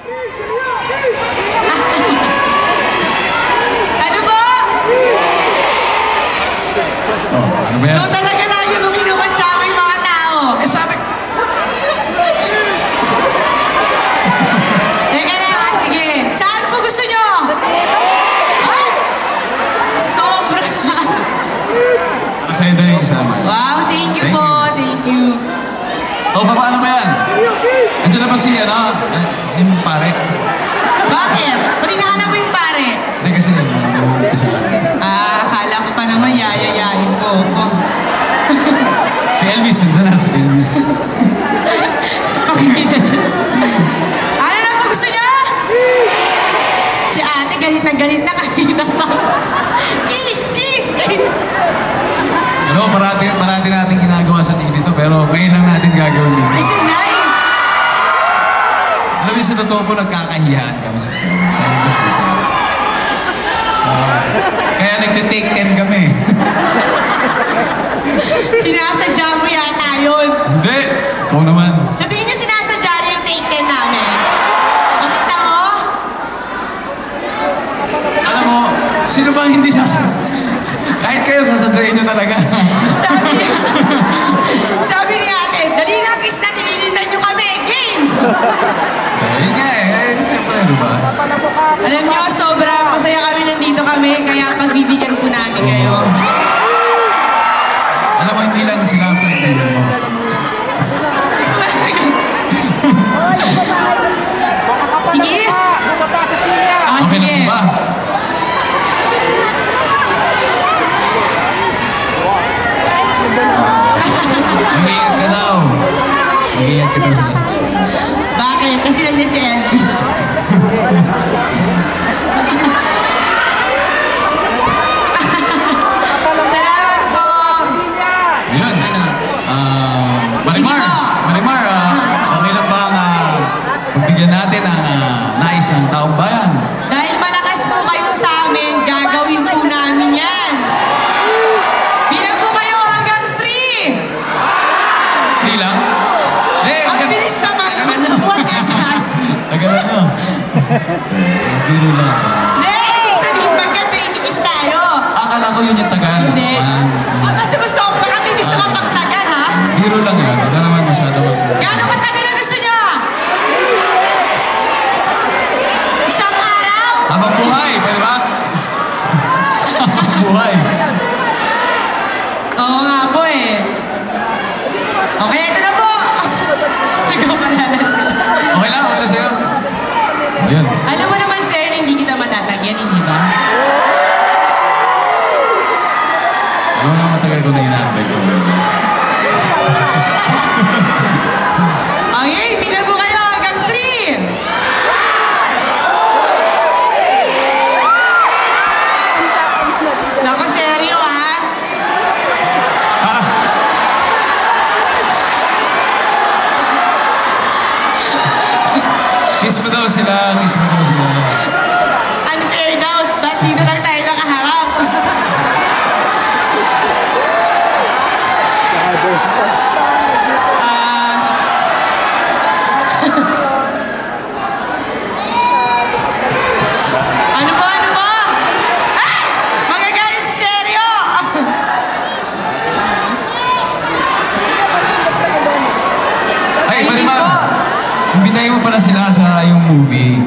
Ano ba? Oh, ano ba yan? Ikaw talaga lagi mong kinukutsa mo yung mga tao. Eh sabi, Teka lang ha, sige. Saan po gusto nyo? Ay! Sobra. para sa'yo daw yung isama. Wow, thank you Thank po. you. Thank you. Oh, paano ba yan? Andiyan na ba si, yung pare? Bakit? Ba't hinahanap mo yung pare? Hindi kasi, kasi lang. Akala ko pa naman yayayain ko. Si Elvis, nandiyan na si Elvis. Pakikita siya. Ano na po gusto niya? Si ate galit na kanina pa. Kiss, kiss, kiss. Ano, parati natin ginagawa sa TV to, pero ngayon lang natin gagawin yun. Ay, sinay. Alam niyo, sa totoo po, nagkakahiyaan kami sa TV. Kaya nagte-take 10 kami. Sinasadya mo yata yun. Hindi, ikaw naman. Sa tingin niyo sinasadya niya yung take 10 namin? Makita mo? Alam mo, sino bang hindi kahit kayo, sasadyain niyo talaga. Sabi ni ate, dali na kiss na nililinan niyo kami. Game! Ayun nga eh, siyempre, di ba? Alam niyo, sobrang masaya kami nandito kami, kaya pagbibigyan po namin kayo. Alam mo, hindi lang sila ang friend mo. Tigis! Ah, Okay sige. na po ba? Mag-iingat ka daw. Mag-iingat ka daw sa Las Vegas. Bakit? Kasi nandiyan si Elvis. Salamat po! Yun. Sige Marimar, po. Marimar, okay lang ba ang pagbigyan natin ang nais ng taong bayan? Dahil malakas po kayo sa amin, gagawin po namin yan. Bilang po kayo hanggang 3. 3 lang? Eh, Ang bilis naman. Tagaan nyo. Huwag agad. Tagaan nyo. Biro lang. Hindi, ibig sabihin pagka 3 kikis tayo. Akala ko yun yung tagal. Hindi. Mas sobra kami gusto mapagtagal ha. Biro lang yun. Ito naman masyado. Gano'ng katagal na gusto niyo? Isang araw? Habang buhay, pwede ba? Habang buhay. Oo nga po eh. Okay, ito na po. Ikaw palalas. Okay lang sa'yo. Ayun. Alam mo naman sir, hindi kita matatagyan, hindi ba? Ano na matagal ko na inaantay ko. Okay, bilang po kayo hanggang 3. Naku, seryo ah. Ah! Kiss mo daw sila. Kiss mo daw sila. Unfair doubt, ba't dito lang tayo nakaharap? Ano ba? Ano ba? Ah! Magagalit si Seryo! Ay, Ay, Marimar. dito. Imbitahin mo pala sila sa yung movie.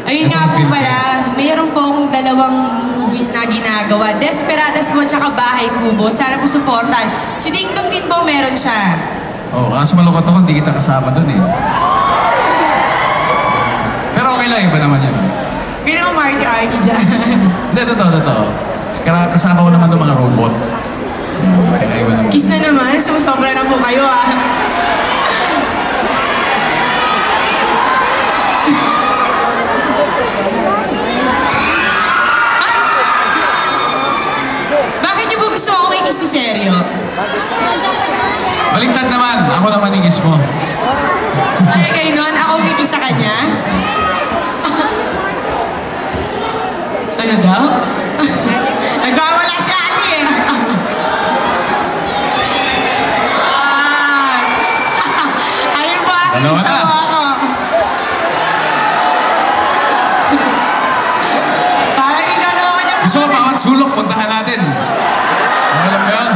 Ayun nga po Film pala, mayroon po akong dalawang movies na ginagawa. Desperadas po tsaka Bahay Kubo. Sana po supportan. Si Ding Dong din po meron siya. Oh, kaso malungkot ako, hindi kita kasama dun eh. Pero okay lang, iba naman yan. Kaya naman Marty dyan. Hindi, totoo. Kasama ko naman itong mga robot. Kaya iba naman. Kiss na naman, sumusobra na po kayo ah. Bakit niyo po gusto ako may kiss ni Seryo? Baliktad naman, ako naman yung kiss mo. Kaya kayo nun, ako kikiss sa kanya? Ano daw? Nagwawala si ate eh. Ayun po, Dalawa kiss na na. po ako. Gusto ko bawat sulok, puntahan natin. Alam mo yun?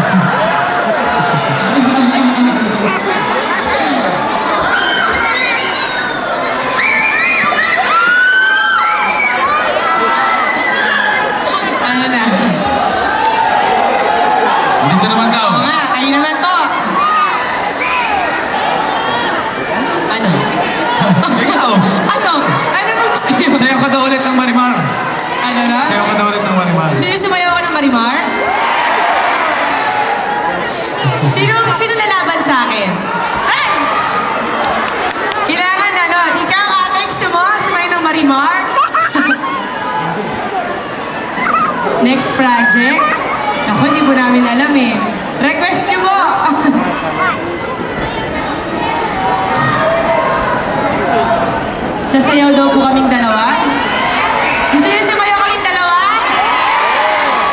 Ano na? Dito naman daw. Oo nga, kayo naman po. Ano? Ikaw! Ano? Ano ba gusto niyo? Sayo ka daw ulit ng Marimar. Ano na? Sayo ka daw ulit ng Marimar. Gusto niyo sumayaw ako ng Marimar? Sino lalaban sa akin? Ay! Kailangan ano, ikaw ate, gusto mo sumayaw ng Marimar? Next project? Ako, hindi po namin alam eh. Request niyo po! Sasayaw daw po kaming dalawa? Gusto niyo sumayaw kaming dalawa?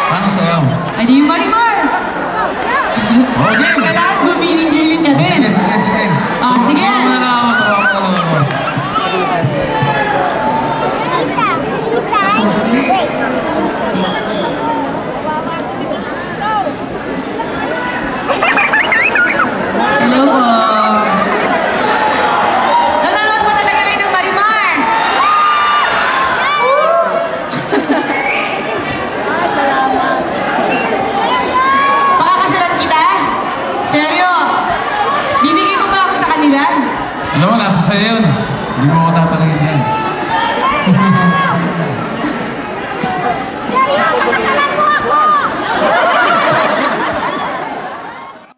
Paano sayaw? Ay, di yung Marimar! Okay. Kailangan gumiling-giling ka din. Sige. Ah, sige. Turuan mo na lang ako. Hello po. Nanonood po talaga kayo ng Marimar? Pakakasalan kita? Seryo? Bibigay mo ba ako sa kanila? Alam mo, nasa sa'yo yun. Hindi mo ako tatanungin yan.